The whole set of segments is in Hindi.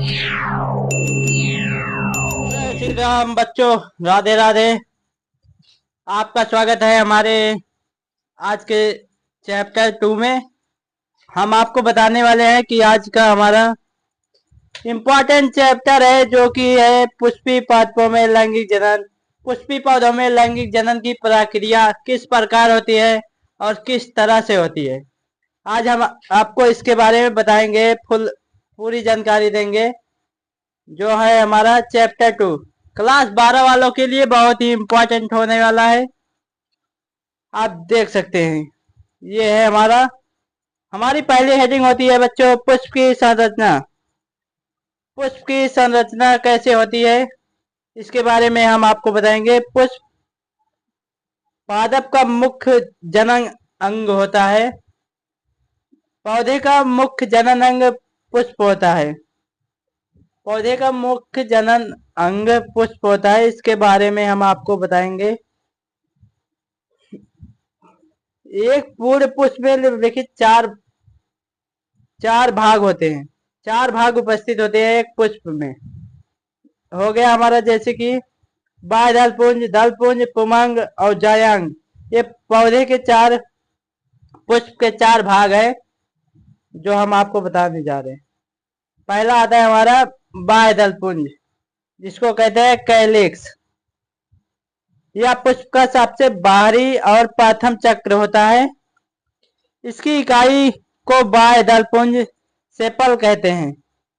जय श्री राम बच्चों, राधे राधे। आपका स्वागत है हमारे आज के चैप्टर 2 में। हम आपको बताने वाले हैं कि आज का हमारा इम्पोर्टेंट चैप्टर है जो कि है पुष्पी पादपों में लैंगिक जनन। पुष्पी पौधों में लैंगिक जनन की प्रक्रिया किस प्रकार होती है और किस तरह से होती है। आज हम आपको इसके बारे में बताएंगे, पूरी जानकारी देंगे। जो है हमारा चैप्टर 2 क्लास 12 वालों के लिए बहुत ही इम्पोर्टेंट होने वाला है। आप देख सकते हैं, ये है हमारी पहली हेडिंग होती है बच्चों, पुष्प की संरचना। पुष्प की संरचना कैसे होती है इसके बारे में हम आपको बताएंगे। पुष्प पादप का मुख्य जनन अंग होता है। पौधे का मुख्य जनन अंग पुष्प होता है। पौधे का मुख्य जनन अंग पुष्प होता है। इसके बारे में हम आपको बताएंगे। एक पूर्ण पुष्प में लिखित चार भाग होते हैं। 4 भाग उपस्थित होते हैं एक पुष्प में। हो गया हमारा जैसे कि बाह्य दल पुंज, पुमंग और जायांग। ये पौधे के पुष्प के 4 भाग है जो हम आपको बताने जा रहे हैं। पहला आता है हमारा बाह्य दल पुंज, जिसको कहते हैं कैलिक्स। यह पुष्प का सबसे बाहरी और प्रथम चक्र होता है। इसकी इकाई को बाह्य दल पुंज सेपल कहते हैं।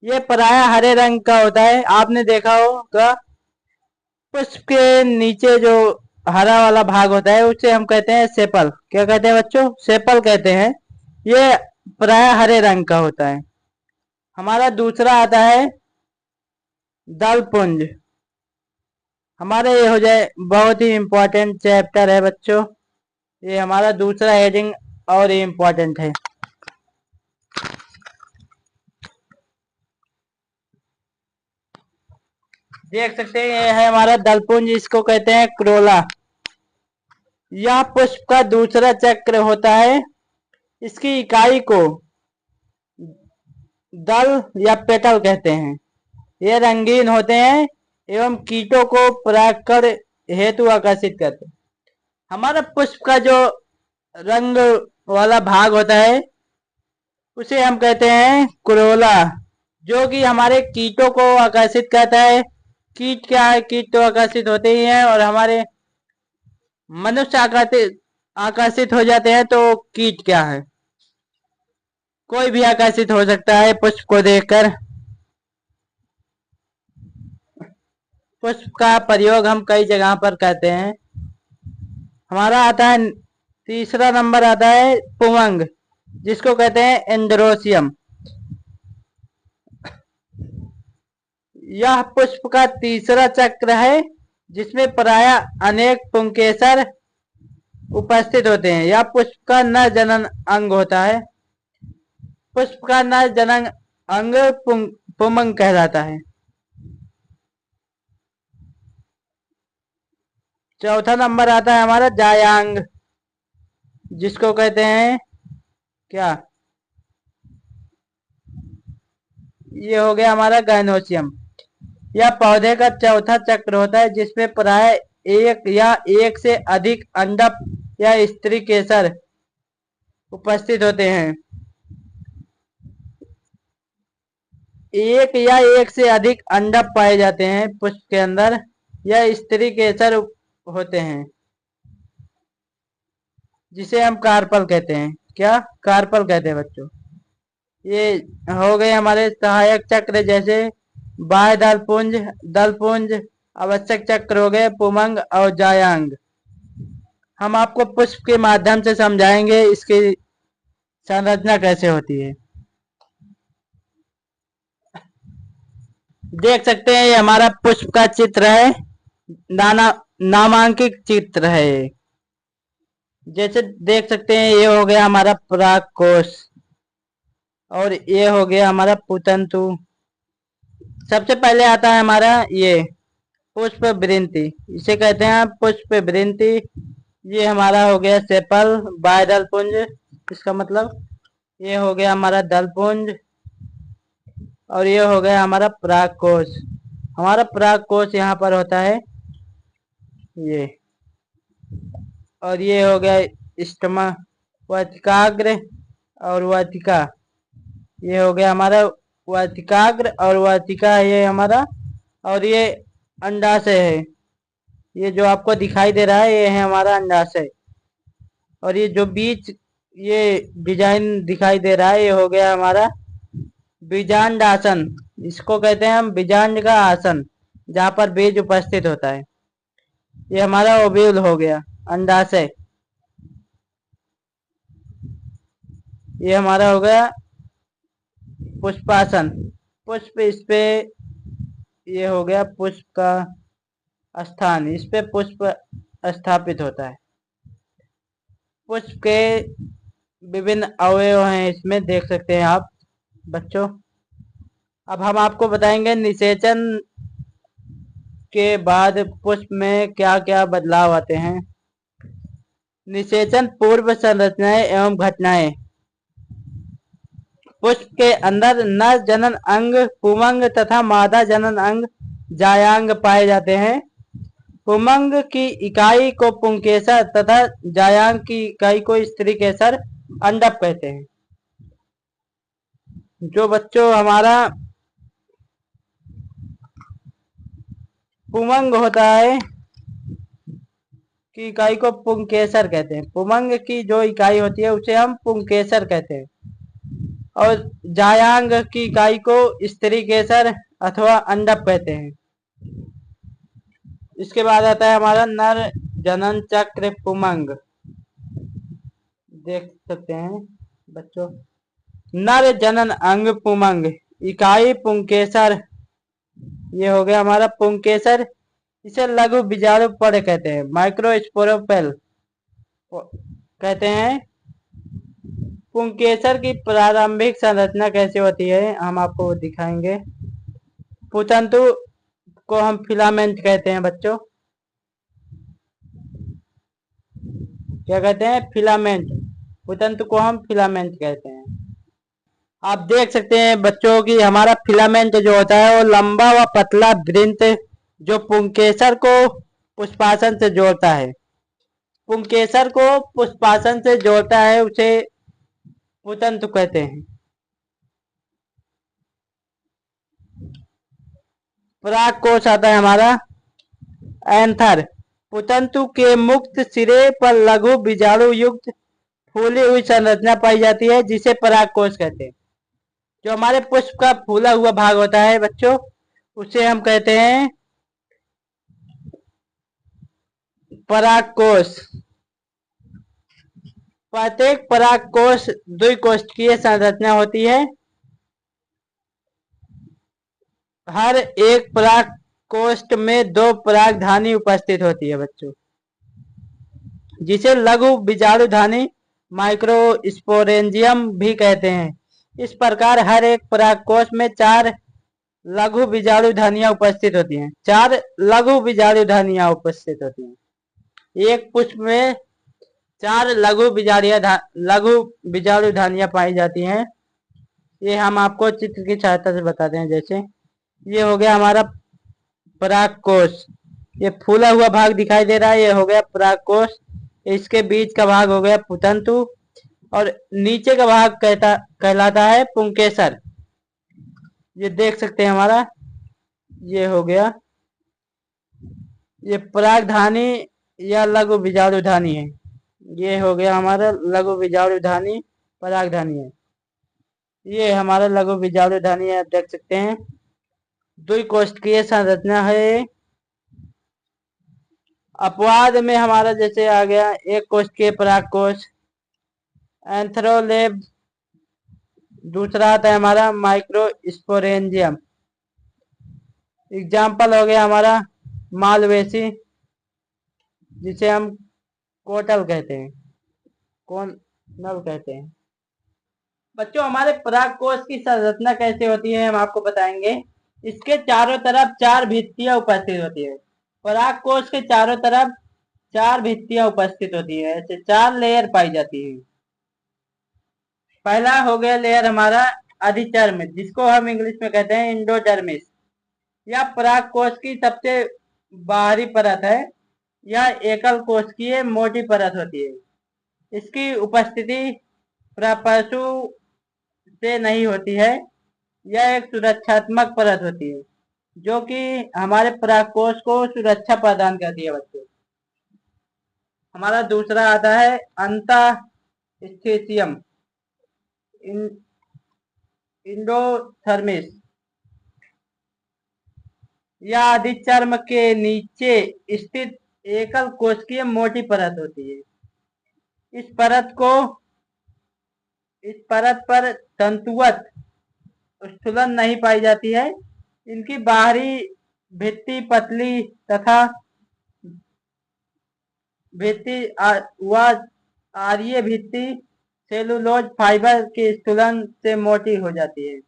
ये प्रायः हरे रंग का होता है। आपने देखा होगा पुष्प के नीचे जो हरा वाला भाग होता है उसे हम कहते हैं सेपल। क्या कहते हैं बच्चों? सेपल कहते हैं। ये प्रायः हरे रंग का होता है। हमारा दूसरा आता है दल पुंज। हमारा ये हो जाए बहुत ही इम्पोर्टेंट चैप्टर है बच्चों। ये हमारा दूसरा हेडिंग और इम्पोर्टेंट है। देख सकते हैं ये है हमारा दलपुंज, इसको कहते हैं क्रोला। यह पुष्प का दूसरा चक्र होता है। इसकी इकाई को दल या पेटल कहते हैं। ये रंगीन होते हैं एवं कीटों को परागकण हेतु आकर्षित करते हैं। हमारा पुष्प का जो रंग वाला भाग होता है उसे हम कहते हैं क्रोला, जो कि हमारे कीटों को आकर्षित करता है। कीट क्या है? कीट तो आकर्षित होते ही हैं और हमारे मनुष्य आकर्षित हो जाते हैं। तो कीट क्या है? कोई भी आकर्षित हो सकता है पुष्प को देखकर। पुष्प का प्रयोग हम कई जगह पर करते हैं। हमारा आता है तीसरा नंबर आता है पुमंग, जिसको कहते हैं एंड्रोसियम। यह पुष्प का तीसरा चक्र है जिसमें प्रायः अनेक पुंकेसर उपस्थित होते हैं। यह पुष्प का नर जनन अंग होता है। पुष्प का नर जनन अंग पुमंग कहलाता है। चौथा नंबर आता है हमारा जायांग, जिसको कहते हैं क्या? ये हो गया हमारा गाइनोसियम। यह पौधे का चौथा चक्र होता है जिसमें प्रायः एक से अधिक अंडक या स्त्री केसर उपस्थित होते हैं। एक से अधिक अंडक पाए जाते हैं पुष्प के अंदर, या स्त्री केसर होते हैं, जिसे हम कार्पल कहते हैं। क्या? कार्पल कहते हैं बच्चों। ये हो गए हमारे सहायक चक्र, जैसे बाह्य दल पुंज, आवश्यक चक्र हो गए पुमंग और जायांग। हम आपको पुष्प के माध्यम से समझाएंगे इसकी संरचना कैसे होती है। देख सकते हैं ये हमारा पुष्प का चित्र है। नामांकित चित्र है। जैसे देख सकते हैं ये हो गया हमारा परागकोश और ये हो गया हमारा पुतंतु। सबसे पहले आता है हमारा ये पुष्प वृंति, इसे कहते हैं पुष्प वृंति। ये हमारा हो गया सेपल बाह्य दलपुंज, इसका मतलब ये हो गया हमारा दलपुंज। और ये हो गया हमारा परागकोश। हमारा परागकोश यहाँ पर होता है ये। और ये हो गया स्टमा, वाटिकाग्र और वाटिका। ये हो गया हमारा वाटिकाग्र और वाटिका, ये हमारा। और ये अंडाशय है, ये जो आपको दिखाई दे रहा है ये है हमारा अंडाशय। और ये जो बीच ये डिजाइन दिखाई दे रहा है ये हो गया हमारा बीजांड आसन। इसको कहते हैं हम बीजांड का आसन, जहाँ पर बीज उपस्थित होता है। ये हमारा ओव्यूल हो गया, अंडाशय। ये हमारा हो गया पुष्पासन, पुष्प। इस पे ये हो गया पुष्प का स्थान, इस पे पुष्प स्थापित होता है। पुष्प के विभिन्न अवयव हैं, इसमें देख सकते हैं आप बच्चों। अब हम आपको बताएंगे निषेचन के बाद पुष्प में क्या क्या बदलाव आते हैं। निषेचन पूर्व संरचनाएं एवं घटनाएं। पुष्प के अंदर नर जनन अंग पुमंग तथा मादा जनन अंग जायांग पाए जाते हैं। पुमंग की इकाई को पुंकेसर तथा जायांग की इकाई को स्त्री केसर अंडप कहते हैं। जो बच्चों हमारा पुमंग होता है की इकाई को पुंकेसर कहते हैं। पुमंग की जो इकाई होती है उसे हम पुंकेसर कहते हैं। और जायांग की इकाई को स्त्री केसर अथवा अंडप कहते हैं। इसके बाद आता है हमारा नर जनन चक्र पुमंग। देख सकते हैं बच्चों, नर जनन अंग पुमंग, इकाई पुंकेसर। ये हो गया हमारा पुंकेसर। इसे लघु बीजाणु पड़ कहते हैं, माइक्रोस्पोरोपेल कहते हैं। पुंकेसर की प्रारंभिक संरचना कैसे होती है हम आपको दिखाएंगे। पुतंतु को हम फिलामेंट कहते हैं बच्चों। क्या कहते हैं? फिलामेंट। पुतंतु को हम फिलामेंट कहते हैं। आप देख सकते हैं बच्चों की हमारा फिलामेंट जो होता है वो लंबा व पतला वृंत जो पुंकेसर को पुष्पासन से जोड़ता है। पुंकेसर को पुष्पासन से जोड़ता है उसे पुतंतु कहते हैं। परागकोश आता है हमारा एंथर। पुतंतु के मुक्त सिरे पर लघु बीजाणु युक्त फूली हुई संरचना पाई जाती है जिसे परागकोश कहते हैं। जो हमारे पुष्प का फूला हुआ भाग होता है बच्चों उसे हम कहते हैं परागकोश। प्रत्येक परागकोश द्विकोष्ठीय संरचना होती है। हर एक परागकोष्ठ में दो परागधानी उपस्थित होती है बच्चों, जिसे लघु बीजाणुधानी माइक्रोस्पोरेंजियम भी कहते हैं। इस प्रकार हर एक परागकोश में 4 लघु बीजाणुधानियां उपस्थित होती हैं। 4 लघु बीजाणुधानियां उपस्थित होती हैं। एक पुष्प में 4 लघु बीजाणुधानियां पाई जाती हैं। ये हम आपको चित्र की सहायता से बताते हैं। जैसे ये हो गया हमारा परागकोश, ये फूला हुआ भाग दिखाई दे रहा है, ये हो गया परागकोश। इसके बीच का भाग हो गया पुतंतु और नीचे का भाग कहलाता है पुंकेसर। ये देख सकते हैं हमारा ये हो गया, ये परागधानी या लघु बीजाणुधानी है। ये हो गया हमारा लघु बीजाणुधानी परागधानी है। ये हमारा लघु बीजाणुधानी है, आप देख सकते हैं। द्विकोष्ठीय संरचना है। अपवाद में हमारा जैसे आ गया एक कोष्ठीय परागकोश एंथ्रोलेब। दूसरा आता है हमारा माइक्रोस्पोरेंजियम। एग्जाम्पल हो गया हमारा मालवेसी, जिसे हम कोटल कहते हैं, कौन नल कहते हैं। बच्चों हमारे परागकोश की संरचना कैसे होती है हम आपको बताएंगे। इसके चारों तरफ 4 भित्तियां उपस्थित होती है। परागकोश के चारों तरफ 4 भित्तियां उपस्थित होती है। ऐसे 4 लेयर पाई जाती है। पहला हो गया लेयर हमारा अधिचर्म, जिसको हम इंग्लिश में कहते हैं इंडोडर्मिस। यह पराग कोश की सबसे बाहरी परत है। यह एकल कोशिकीय मोटी परत होती है। इसकी उपस्थिति प्रपशु से नहीं होती है। यह एक सुरक्षात्मक परत होती है जो कि हमारे परागकोश को सुरक्षा प्रदान करती है बच्चों। हमारा दूसरा आता है अंतःस्थेसियम इंडोथर्मिस। यह अधिचर्म के नीचे स्थित एकल कोशिकीय मोटी परत होती है। इस परत पर तंतुवत स्थूलन नहीं पाई जाती है। इनकी बाहरी भित्ति पतली तथा आर्य भित्ति सेलुलोज फाइबर के स्थूलन से मोटी हो जाती है।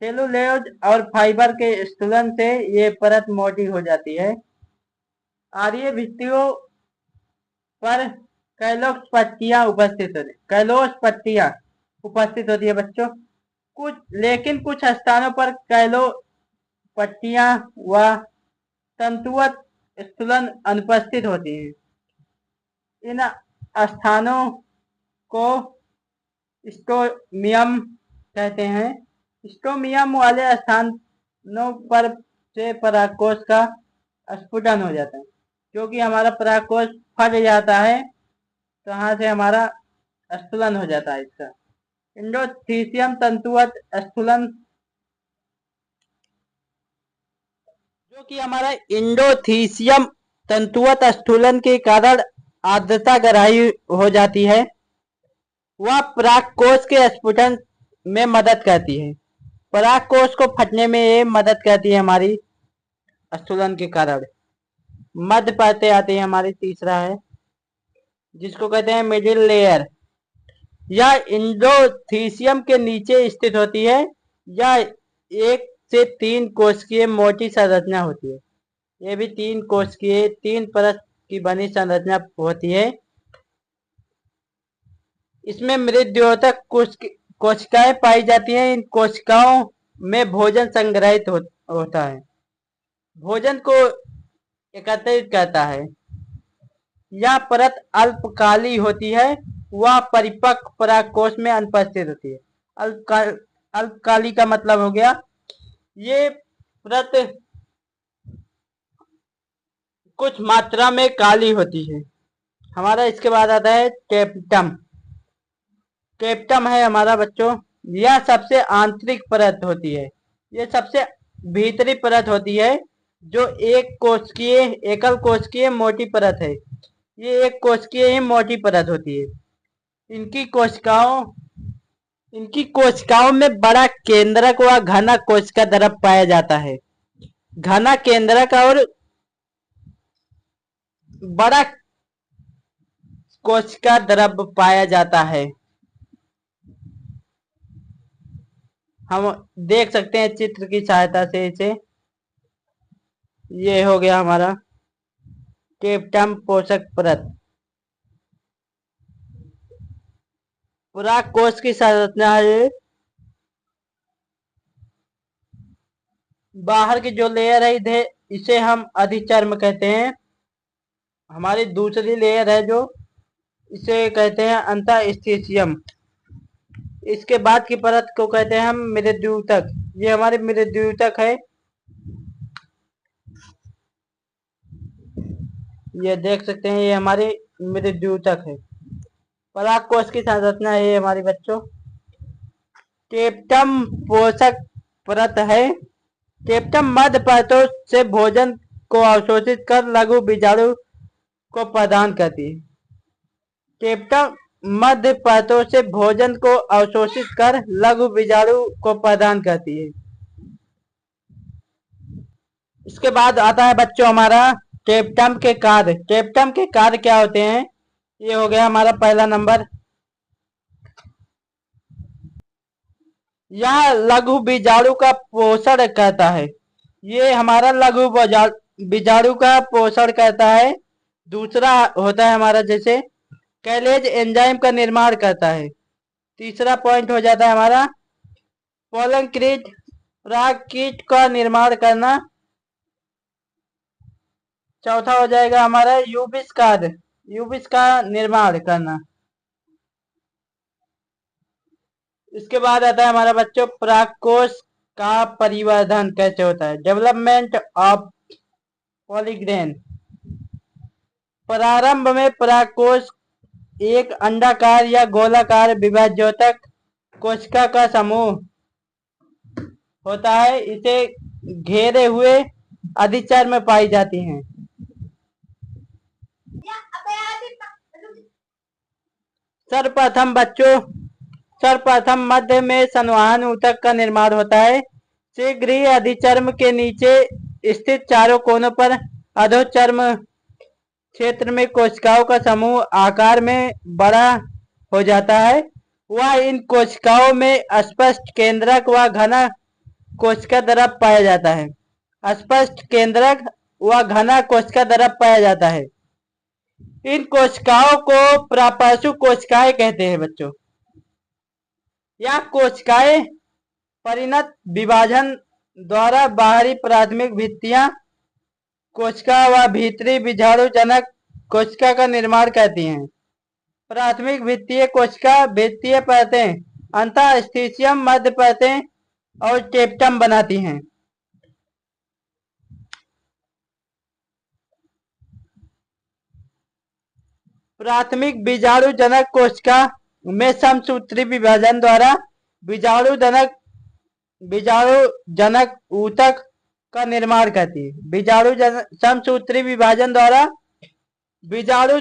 सेलुलोज और फाइबर के स्थूलन से ये परत मोटी हो जाती है। आर्य भित्तियों पर कैलोस पट्टियां उपस्थित होती है बच्चों। लेकिन कुछ स्थानों पर कैलो पट्टियां व तंतुवत स्थूलन अनुपस्थित होती है। इन स्थानों को स्टोमियम कहते हैं। स्टोमियम वाले स्थानों पर से परागकोश का स्फुटन हो जाता है, क्योंकि हमारा परागकोश फट जाता है तो यहाँ से हमारा स्थूलन हो जाता है इसका। इंडोथीसियम तंतुवत स्थूलन, जो कि हमारा इंडोथीसियम तंतुवत स्थूलन के कारण आर्द्रता ग्राही हो जाती है। वह परागकोश के स्फुटन में मदद करती है। परागकोश को फटने में ये मदद करती है हमारी स्थूलन के कारण। मध्य परतें आती है हमारी। तीसरा है जिसको कहते हैं मिडिल लेयर। यह इंडोथीसियम के नीचे स्थित होती है। यह 1 से 3 कोशिकीय मोटी संरचना होती है। ये भी 3 कोशिकीय 3 परत की बनी संरचना होती है। इसमें मृद्योतक कोशिकाएं पाई जाती हैं। इन कोशिकाओं में भोजन संग्रहित होता है, भोजन को एकत्रित करता है। यह परत अल्पकाली होती है। वह परिपक्व परागकोश में अनुपस्थित होती है। अल्पकाली का मतलब हो गया ये परत कुछ मात्रा में काली होती है। हमारा इसके बाद आता है टेप्टम। टेप्टम है हमारा बच्चों, यह सबसे आंतरिक परत होती है। यह सबसे भीतरी परत होती है जो एकल कोशिकीय मोटी परत है। ये एक कोशिकीय ही मोटी परत होती है। इनकी कोशिकाओं में बड़ा केंद्रक व घना कोशिका द्रव पाया जाता है। घना केंद्रक और बड़ा कोशिका द्रव पाया जाता है। हम देख सकते हैं चित्र की सहायता से इसे। ये हो गया हमारा टेप्टम पोषक परत। परागकोश की संरचना है। बाहर की जो लेयर है इसे हम अधिचर्म कहते हैं। हमारी दूसरी लेयर है जो इसे कहते हैं अंतःस्थेसियम। इसके बाद की परत को कहते हैं हम मृद्यूतक। ये हमारे मृद्यूतक है। ये देख सकते हैं ये हमारे मृद्यूतक है। परागकोश की संरचना है हमारी बच्चों। टेप्टम पोषक परत है। टेप्टम मध्य परतों से भोजन को अवशोषित कर लघु बीजाणु को प्रदान करती है। टेप्टम मध्य परतों से भोजन को अवशोषित कर लघु बीजाणु को प्रदान करती है। इसके बाद आता है बच्चों हमारा टेप्टम के कार्य। टेप्टम के कार्य क्या होते हैं? ये हो गया हमारा पहला नंबर। यह लघु बीजाणु का पोषण करता है। ये हमारा लघु बीजाणु का पोषण करता है। दूसरा होता है हमारा जैसे कैलेज एंजाइम का निर्माण करता है। तीसरा पॉइंट हो जाता है हमारा पोलन कीट पराग कीट का निर्माण करना। चौथा हो जाएगा हमारा यूबिस कार्ड, यूबिस का निर्माण करना। इसके बाद आता है हमारा बच्चों परागकोश का परिवर्धन कैसे होता है। Development of पॉलीग्रेन। प्रारंभ में परागकोश एक अंडाकार या गोलाकार विभाज्योतक कोशिका का समूह होता है। इसे घेरे हुए अधिचर में पाई जाती हैं। सर्वप्रथम मध्य में संवहन ऊतक का निर्माण होता है। शीघ्र ही अधिचर्म के नीचे स्थित चारों कोनों पर अधोचर्म क्षेत्र में कोशिकाओं का समूह आकार में बड़ा हो जाता है। वह इन कोशिकाओं में अस्पष्ट केंद्रक व घना कोशिका द्रव पाया जाता है। अस्पष्ट केंद्रक व घना कोशिका द्रव पाया जाता है। इन कोशिकाओं को प्रापंशिक कोशिकाएं कहते हैं बच्चों। यह कोशिकाएं परिणत विभाजन द्वारा बाहरी प्राथमिक भित्तियां कोशिका व भीतरी बीजाणु जनक कोशिका का निर्माण करती हैं। प्राथमिक भित्तीय कोशिका भित्तीय परतें, अंतःस्थितियम मध्य परतें और टेप्टम बनाती हैं। प्राथमिक बीजाणु जनक कोशिका में समसूत्री विभाजन द्वारा बीजाणु जनक ऊतक का निर्माण करती है। समसूत्री विभाजन द्वारा बीजाणु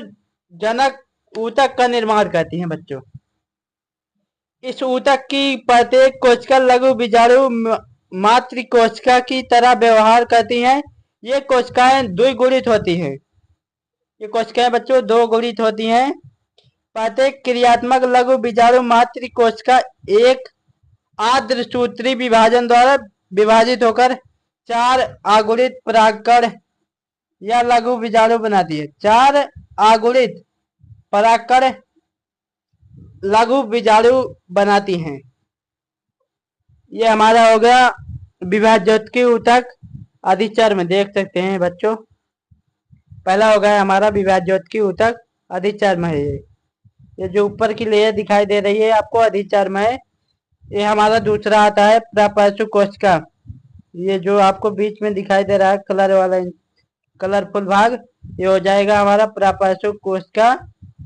जनक ऊतक का निर्माण करती हैं बच्चों। इस ऊतक की प्रत्येक कोशिका लघु बीजाणु मातृ कोशिका की तरह व्यवहार करती हैं। ये कोशिकाएं द्विगुणित होती हैं। ये कोशिकाएं बच्चों दो गुणित होती हैं। प्रत्येक क्रियात्मक लघु बीजाणु मातृ कोशिका एक आद्र सूत्री विभाजन द्वारा विभाजित होकर 4 आगुणित परागकण या लघु बीजाणु बनाती है। 4 आगुणित परागकण लघु बीजाणु बनाती हैं। ये हमारा हो गया विभाज्योतकी ऊतक अधिचर्म। देख सकते हैं बच्चों, पहला हो गया हमारा विभाज्योतकी ऊतक अधिचर्म है। ये जो ऊपर की लेयर दिखाई दे रही है आपको अधिचर्म है। ये हमारा दूसरा आता है प्रापंशिक कोशिका। ये जो आपको बीच में दिखाई दे रहा है कलर वाला कलरफुल भाग, ये हो जाएगा हमारा प्रापंशिक कोशिका।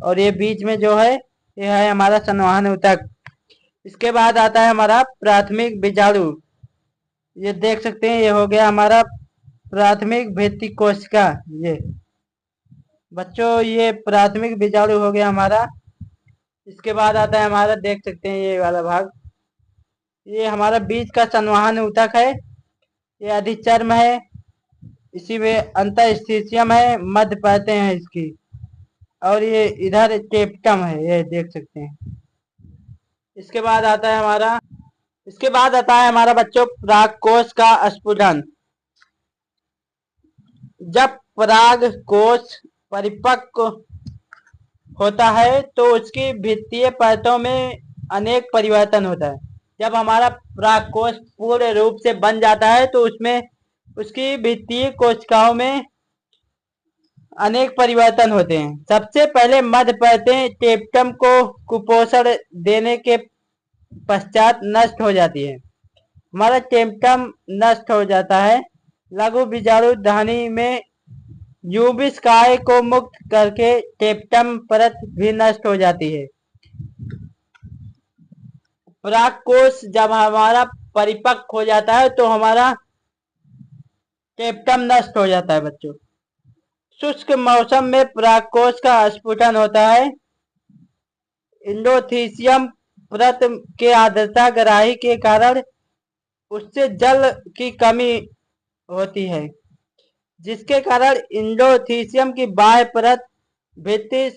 और ये बीच में जो है ये है हमारा संवहन ऊतक। इसके बाद आता है हमारा प्राथमिक बीजाणु। ये देख सकते हैं ये हो गया हमारा प्राथमिक भित्ति कोशिका। ये बच्चों ये प्राथमिक बीजाणु हो गया हमारा। इसके बाद आता है हमारा, देख सकते हैं ये वाला भाग, ये हमारा बीच का संवहन ऊतक है। ये अधिचर्म है, इसी में अंतःस्थितियम है, मध्य परतें हैं इसकी, और ये इधर टेप्टम है, ये देख सकते हैं। इसके बाद आता है हमारा बच्चों परागकोश का स्फुटन। जब परागकोश परिपक्व होता है तो उसकी भित्तीय परतों में अनेक परिवर्तन होता है। जब हमारा परागकोश पूर्ण रूप से बन जाता है तो उसमें उसकी भित्तीय कोशिकाओं में अनेक परिवर्तन होते हैं। सबसे पहले मध्य परतें टेप्टम को कुपोषण देने के पश्चात नष्ट हो जाती है। हमारा टेप्टम नष्ट हो जाता है। लघु बीजाणु धानी में यूबिस काय को मुक्त करके टेप्टम परत भी नष्ट हो जाती है। परागकोश जब हमारा परिपक्व हो जाता है तो हमारा टेप्टम नष्ट हो जाता है बच्चों। शुष्क मौसम में परागकोश का स्फुटन होता है। इंडोथीसियम परत के आर्द्रता ग्राही के कारण उससे जल की कमी होती है, जिसके कारण इंडोथीसियम की बाह्य परत भित्ति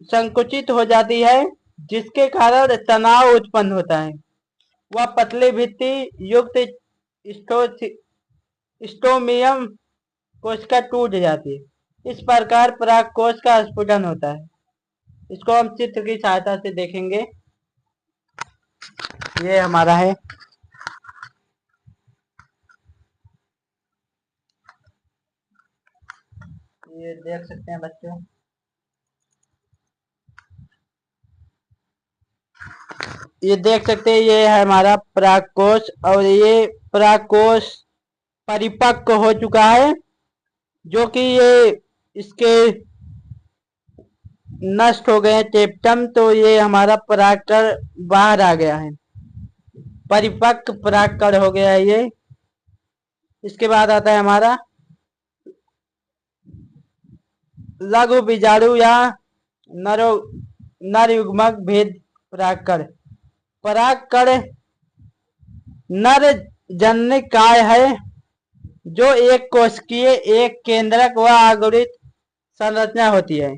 संकुचित हो जाती है, जिसके कारण तनाव उत्पन्न होता है। वह पतली भित्ति युक्त स्टोमियम कोशिका टूट जाती है। इस प्रकार परागकोश का स्फुटन होता है। इसको हम चित्र की सहायता से देखेंगे। ये हमारा है, ये देख सकते हैं बच्चों, ये देख सकते हैं, ये है हमारा परागकोश और ये परागकोश परिपक्व हो चुका है, जो कि ये इसके नष्ट हो गए हैं टेप्टम, तो ये हमारा परागकण बाहर आ गया है, परिपक्व परागकण हो गया है ये। इसके बाद आता है हमारा लघु बीजाणु या नरो नर युग्मक भेद परागकण। परागकण नर जननिकाय है, जो एक कोशिकीय, एक केंद्रक व आगुरित संरचना होती है।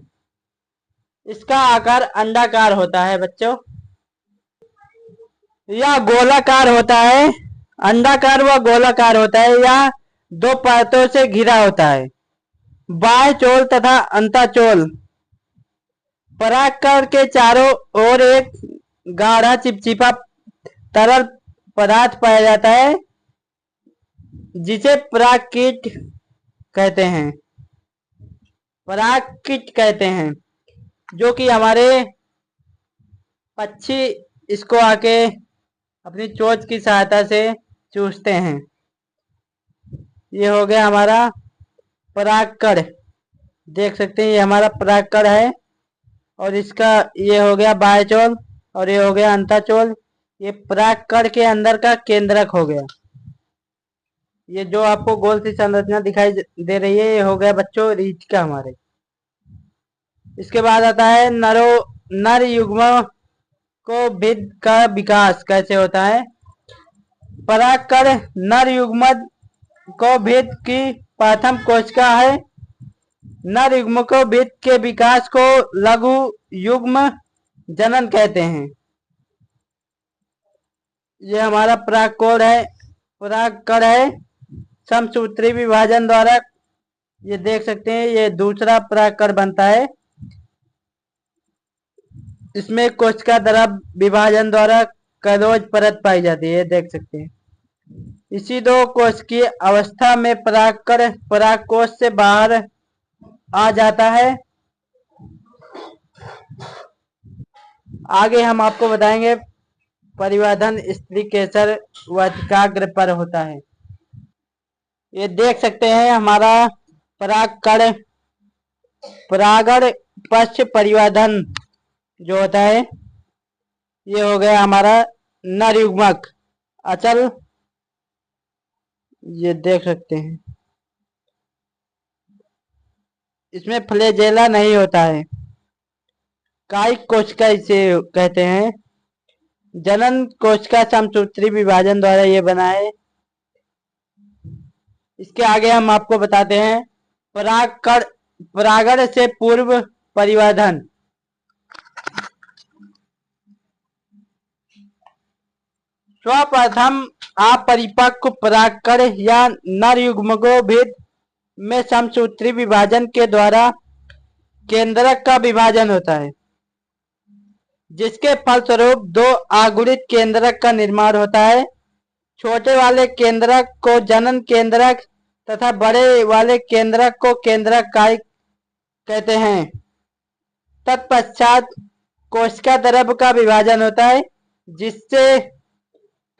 इसका आकार अंडाकार होता है बच्चों, या गोलाकार होता है, अंडाकार व गोलाकार होता है, या दो परतों से घिरा होता है, बाह्य चोल तथा अंतःचोल। परागकण के चारों ओर एक गाढ़ा चिपचिपा तरल पदार्थ पाया जाता है, जिसे परागकीट कहते हैं, परागकीट कहते हैं, जो कि हमारे पक्षी इसको आके अपनी चोंच की सहायता से चूसते हैं। ये हो गया हमारा परागकण, देख सकते हैं ये हमारा परागकण है, और इसका ये हो गया बाह्यचोल और ये हो गया अंतःचोल। ये परागकण के अंदर का केंद्रक हो गया। ये जो आपको गोल सी संरचना दिखाई दे रही है, ये हो गया बच्चों रीछ का हमारे। इसके बाद आता है नर युग्म को भेद का विकास कैसे होता है। परागकण नर युग्मक को भेद की प्रथम कोशिका है। नर युग्म को भेद के विकास को लघु युग्म जनन कहते हैं। ये हमारा परागकण है, परागकण है समसूत्री विभाजन द्वारा, ये देख सकते हैं ये दूसरा परागकण बनता है। इसमें कोशिका द्रव विभाजन द्वारा कलोज परत पाई जाती है, देख सकते हैं। इसी दो कोश की अवस्था में परागकण परागकोश से बाहर आ जाता है। आगे हम आपको बताएंगे परिवर्धन स्त्री केसर वाटिकाग्र पर होता है। ये देख सकते हैं हमारा परागकण परागण पश्च परिवर्धन जो होता है, ये हो गया हमारा नर युग्मक अचल, ये देख सकते हैं इसमें फ्लैजेला नहीं होता है, कायिक कोशिका इसे कहते हैं। जनन कोशिका समसूत्री विभाजन द्वारा ये बना है। इसके आगे हम आपको बताते हैं परागकण परागण से पूर्व परिवर्धन। सर्वप्रथम अपरिपक्व परागकण या नर युग्मकों भेद में समसूत्री विभाजन के द्वारा केंद्रक का विभाजन होता है, जिसके फलस्वरूप दो आगुणित केंद्रक का निर्माण होता है। छोटे वाले केंद्रक को जनन केंद्रक तथा बड़े वाले केंद्रक को केंद्रक कायिक कहते हैं। तत्पश्चात कोशिका द्रव का विभाजन होता है, जिससे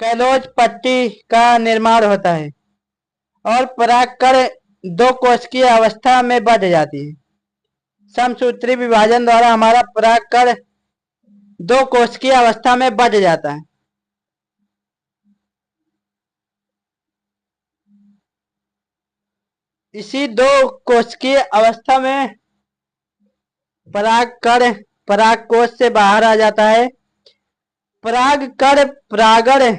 कैलोज पट्टी का निर्माण होता है और परागकण दो कोशिकीय अवस्था में बढ़ जाती है। समसूत्री विभाजन द्वारा हमारा परागकण दो कोशिकीय अवस्था में बढ़ जाता है। इसी दो कोशिकीय अवस्था में परागकण परागकोश से बाहर आ जाता है। परागकण परागण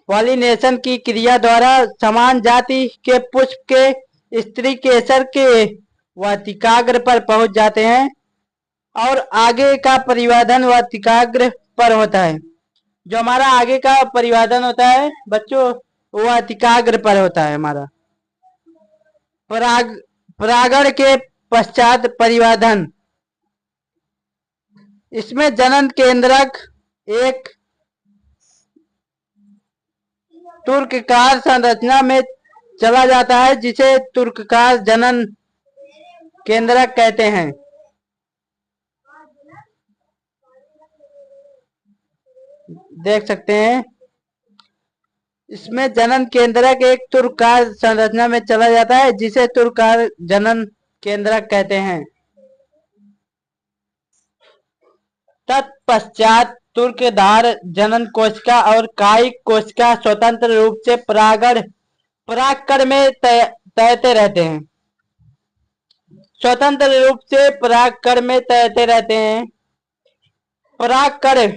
पॉलिनेशन की क्रिया द्वारा समान जाति के पुष्प के स्त्री केसर के वाटिकाग्र पर पहुंच जाते हैं और आगे का परिवर्धन वाटिकाग्र पर होता है। जो हमारा आगे का परिवर्धन होता है बच्चों, वो वाटिकाग्र पर होता है हमारा। परागण के पश्चात परिवर्धन इसमें जनन केंद्रक एक तुर्ककार संरचना में चला जाता है जिसे तुर्ककार जनन केंद्रक कहते हैं। देख सकते हैं इसमें जनन केंद्रक एक तुर्ककार संरचना में चला जाता है जिसे तुर्ककार जनन केंद्रक कहते हैं। तत्पश्चात तुर्कधार जनन कोशिका और कायिक कोशिका स्वतंत्र रूप से परागकण में तैरते रहते हैं। स्वतंत्र रूप से परागकण में तैरते रहते हैं। परागकण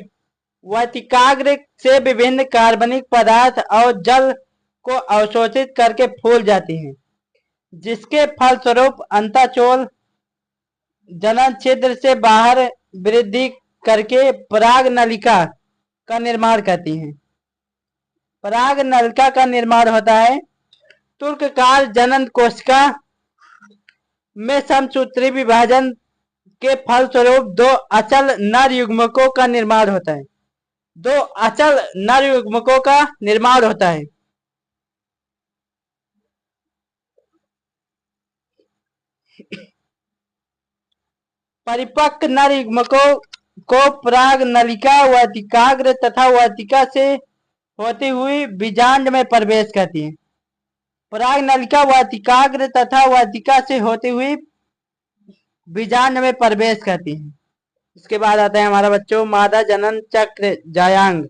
वाटिकाग्र से विभिन्न कार्बनिक पदार्थ और जल को अवशोषित करके फूल जाती हैं, जिसके फलस्वरूप अंतःचोल जनन छिद्र से बाहर वृद्धि करके पराग नलिका का निर्माण करती हैं। पराग नलिका का निर्माण होता है। तुर्ककार जनन कोशिका में समसूत्री विभाजन के फलस्वरूप दो अचल नर युग्मकों का निर्माण होता है। दो अचल नर युग्मकों का निर्माण होता है। परिपक्व नर युग्मकों को पराग नलिका वाटिकाग्र तथा वाटिका से होती हुई बीजांड में प्रवेश करती है। पराग नलिका वाटिकाग्र तथा वाटिका से होती हुई बीजांड में प्रवेश करती है। इसके बाद आता है हमारा बच्चों मादा जनन चक्र जायांग।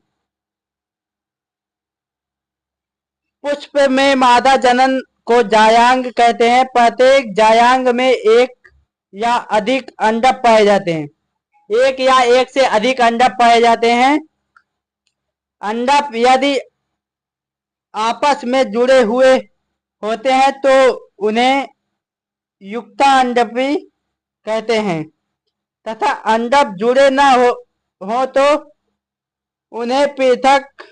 पुष्प में मादा जनन को जायांग कहते हैं। प्रत्येक जायांग में एक या अधिक अंडक पाए जाते हैं। एक या एक से अधिक अंडक पाए जाते हैं। अंडक यदि आपस में जुड़े हुए होते हैं तो उन्हें युक्तांडपी कहते हैं तथा अंडक जुड़े न हो तो उन्हें पृथक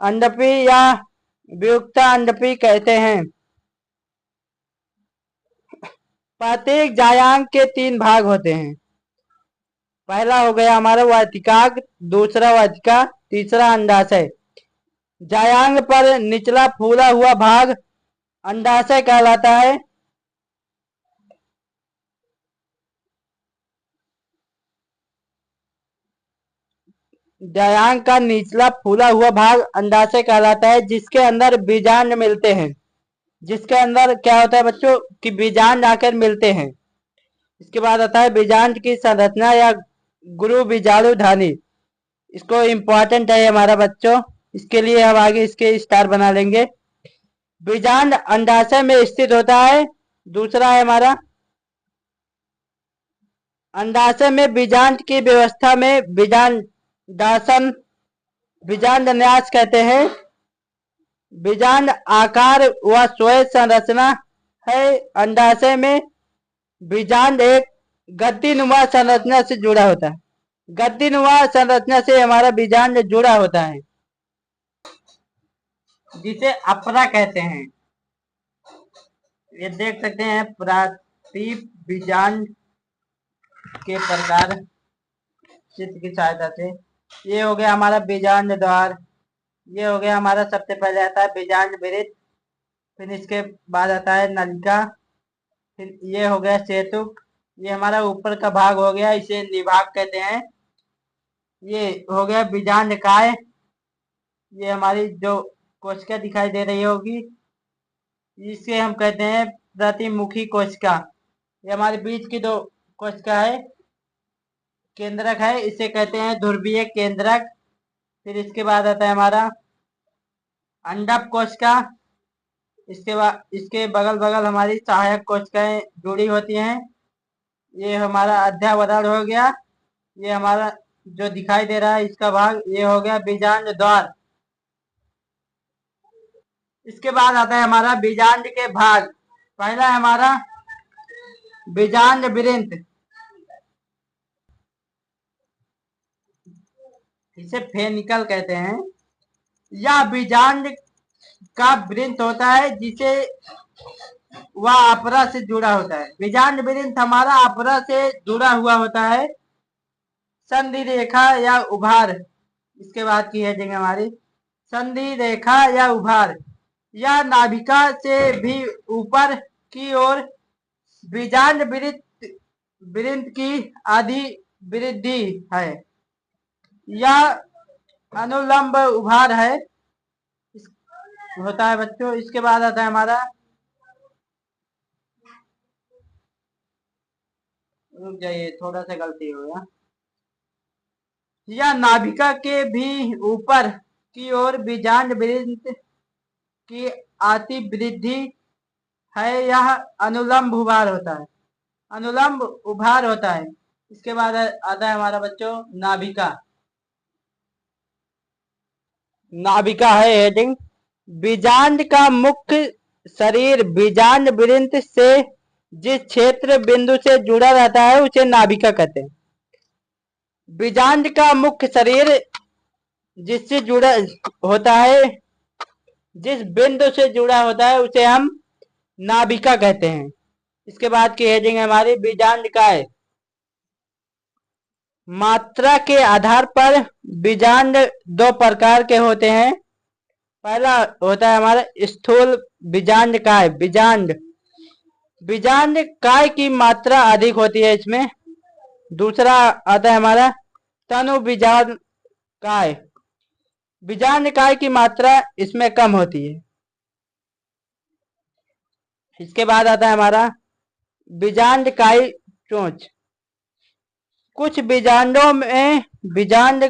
अंडपी या वियुक्तांडपी कहते हैं। प्रत्येक जायांग के 3 भाग होते हैं। पहला हो गया हमारा वाटिकाग्र, दूसरा वाटिका, तीसरा अंडाशय। जायांग पर निचला फूला हुआ भाग अंडाशय कहलाता है। जायांग का निचला फूला हुआ भाग अंडाशय कहलाता है, जिसके अंदर बीजांड मिलते हैं। जिसके अंदर क्या होता है बच्चों कि बीजांड आकर मिलते हैं। इसके बाद आता है बीजांड की संरचना या गुरु बीजाणु धानी। इसको इम्पोर्टेंट है हमारा बच्चों, इसके लिए हम आगे इसके स्टार बना लेंगे। बीजांड अंडाशय में स्थित होता है। दूसरा है हमारा अंडाशय में बीजांड की व्यवस्था में बीजांडासन बीजांडन्यास कहते हैं। बीजांड आकार व स्वयं संरचना है। अंडाशय में बीजांड एक गद्दीनुमा संरचना से जुड़ा होता है। गद्दीनुमा संरचना से हमारा बीजांड जुड़ा होता है, जिसे अपरा कहते हैं। ये देख सकते हैं प्रातीप बीजांड के प्रकार चित्र की सहायता से। ये हो गया हमारा बीजांड द्वार। ये हो गया हमारा सबसे पहले आता है बीजांड वृत्त, फिर इसके बाद आता है नलिका, फिर ये हो गया सेतुक। ये हमारा ऊपर का भाग हो गया, इसे निभाग कहते हैं। ये हो गया बीजांड काय। ये हमारी जो कोशिका दिखाई दे रही होगी इसे हम कहते हैं प्रतिमुखी कोशिका। ये हमारे बीच की दो कोशिका है, केंद्रक है, इसे कहते हैं ध्रुवीय केंद्रक। फिर इसके बाद आता है हमारा अंडप कोशिका। इसके बाद इसके बगल बगल हमारी सहायक कोशिकाएं जुड़ी होती हैं। ये हमारा अध्यावरण हो गया। ये हमारा जो दिखाई दे रहा है इसका भाग ये हो गया बीजांड द्वार। इसके बाद आता है हमारा बीजांड के भाग। पहला है हमारा बीजांड वृंत, इसे फेनिकल कहते हैं। यह बीजांड का वृंत होता है जिसे वह अपरा से जुड़ा होता है। बीजांड वृंत हमारा अपरा से जुड़ा हुआ होता है। संधि रेखा या उभार, इसके बाद की हेडिंग हमारी संधि रेखा या उभार, यह नाभिका से भी ऊपर की ओर बीजांड वृत्त की आधी वृद्धि है। यह अनुलंब उभार है होता है बच्चों। इसके बाद आता है हमारा, रुक जाइए थोड़ा सा गलती हो गया, यह नाभिका के भी ऊपर की ओर बीजांड वृत्त की आती वृद्धि है। यह अनुलंब उभार होता है, अनुलंब उभार होता है। इसके बाद आता है हमारा बच्चों नाभिका। नाभिका है हेडिंग, बीजांड का मुख्य शरीर बीजांड वृत्त से जिस क्षेत्र बिंदु से जुड़ा रहता है उसे नाभिका कहते हैं। बीजांड का मुख्य शरीर जिससे जुड़ा होता है, जिस बिंदु से जुड़ा होता है उसे हम नाभिका कहते हैं। इसके बाद की हेडिंग है हमारी बीजांड काय। मात्रा के आधार पर बीजांड दो प्रकार के होते हैं। पहला होता है हमारा स्थूल बीजांड काय, बीजांड काय की मात्रा अधिक होती है इसमें। दूसरा आता है हमारा तनु बीजांड काय, बीजांड काय की मात्रा इसमें कम होती है। इसके बाद आता है हमारा बीजांड काय चोंच। कुछ बीजांडों में बीजांड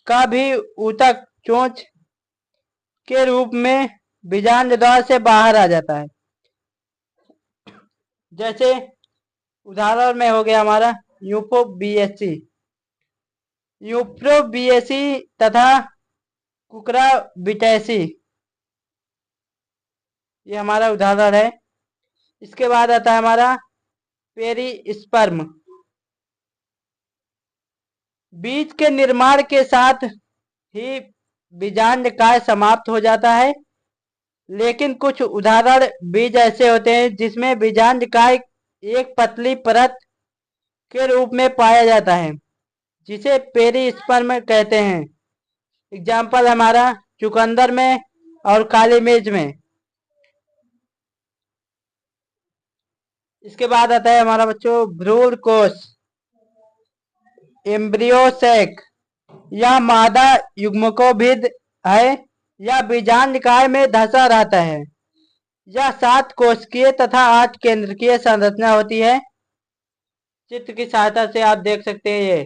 का भी ऊतक चोंच के रूप में बीजांड द्वार से बाहर आ जाता है। जैसे उदाहरण में हो गया हमारा यूप्रोबिएसी, यूप्रोबिएसी तथा कुकुराबिटेसी, ये हमारा उदाहरण है। इसके बाद आता है हमारा पेरिस्पर्म। बीज के निर्माण के साथ ही बीजांड काय समाप्त हो जाता है, लेकिन कुछ उदाहरण बीज ऐसे होते हैं जिसमें बीजांड काय एक पतली परत के रूप में पाया जाता है, जिसे पेरिस्पर्म कहते हैं। एग्जाम्पल हमारा चुकंदर में और काली मिर्च में। इसके बाद आता है हमारा बच्चों भ्रूण कोश, एम्ब्रियो सैक। यह मादा युग्मकोभिद है, यह बीजांड काय में धंसा रहता है। यह 7 कोशिकीय तथा 8 केंद्रकीय संरचना होती है। चित्र की सहायता से आप देख सकते हैं।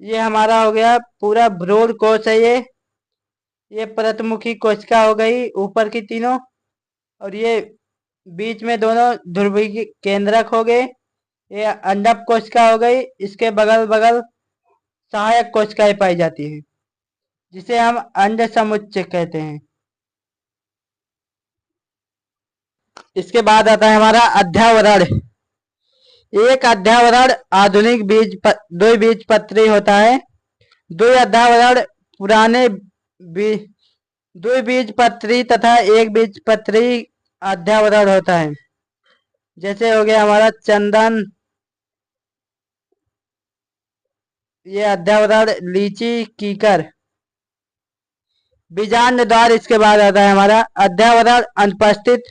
ये हमारा हो गया पूरा भ्रूण कोश है। ये परतमुखी कोशिका हो गई ऊपर की तीनों, और ये बीच में दोनों ध्रुवीय केंद्रक हो गए। ये अंडक कोशिका हो गई, इसके बगल बगल सहायक कोशिकाएं पाई जाती है, जिसे हम अंड समुच्चय कहते हैं। इसके बाद आता है हमारा अध्यावरण। एक अध्यावरण आधुनिक द्विबीजपत्री होता है। द्विअध्यावरण पुराने द्विबीजपत्री तथा एक बीजपत्री अध्यावरण होता है। जैसे हो गया हमारा चंदन, ये अध्यावरण लीची, कीकर। बीजांड द्वार। इसके बाद आता है हमारा अध्यावरण अनुपस्थित।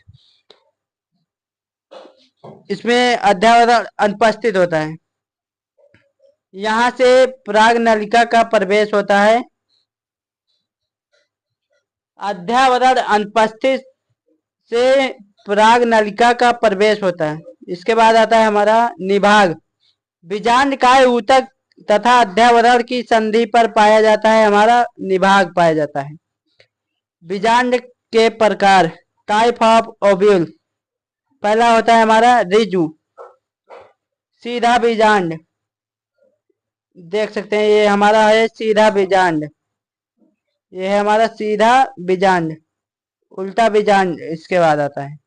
इसमें अध्यावरण अनुपस्थित होता है, यहाँ से पराग नलिका का प्रवेश होता है। अध्यावरण अनुपस्थित से पराग नलिका का प्रवेश होता है। इसके बाद आता है हमारा निभाग। बीजांड काय ऊतक तथा अध्यावरण की संधि पर पाया जाता है, हमारा निभाग पाया जाता है। बीजांड के प्रकार, टाइप ऑफ ओव्यूल। पहला होता है हमारा रिजु, सीधा बीजांड। देख सकते हैं ये हमारा है सीधा बीजांड, ये है हमारा सीधा बीजांड। उल्टा बीजांड इसके बाद आता है,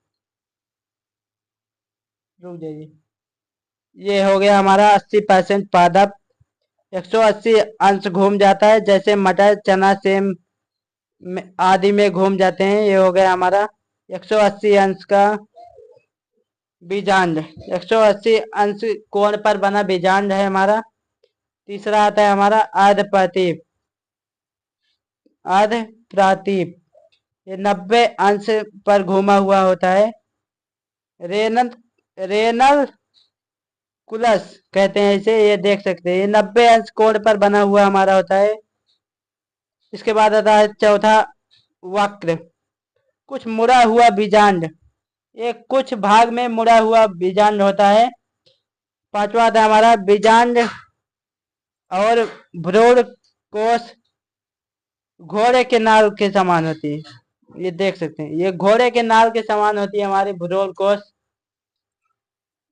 रुक जाइए। ये हो गया हमारा 80% पादप, 180 अंश घूम जाता है, जैसे मटर, चना, सेम आदि में घूम जाते हैं। ये हो गया हमारा 180 अंश का बीजांड, 180 अंश कोण पर बना बीजांड है हमारा। तीसरा आता है हमारा अर्धप्रतीप। अर्धप्रातीप ये 90 अंश पर घूमा हुआ होता है। रेनल रेनल कुलस कहते हैं इसे, ये देख सकते हैं, ये 90 अंश कोण पर बना हुआ हमारा होता है। इसके बाद आता है चौथा वक्र, कुछ मुड़ा हुआ बीजांड, एक कुछ भाग में मुड़ा हुआ बीजांड होता है। पांचवा आता है हमारा बीजांड और भ्रूण कोश घोड़े के नाल के समान होती है। ये देख सकते हैं, ये घोड़े के नाल के समान होती है हमारी भ्रूण कोश।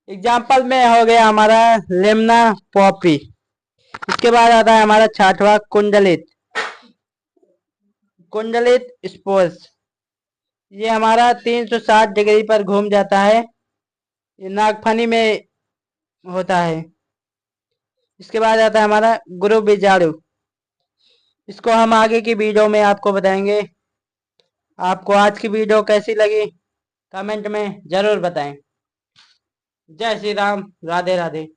एग्जाम्पल में हो गया हमारा लेमना पॉपी। इसके बाद आता है हमारा छठवां कुंडलित। कुंडलित स्पोर्स ये हमारा 360 डिग्री पर घूम जाता है। ये नागफनी में होता है। इसके बाद आता है हमारा गुरु बीजाणु। इसको हम आगे की वीडियो में आपको बताएंगे। आपको आज की वीडियो कैसी लगी कमेंट में जरूर बताएं। जय श्री राम, राधे राधे।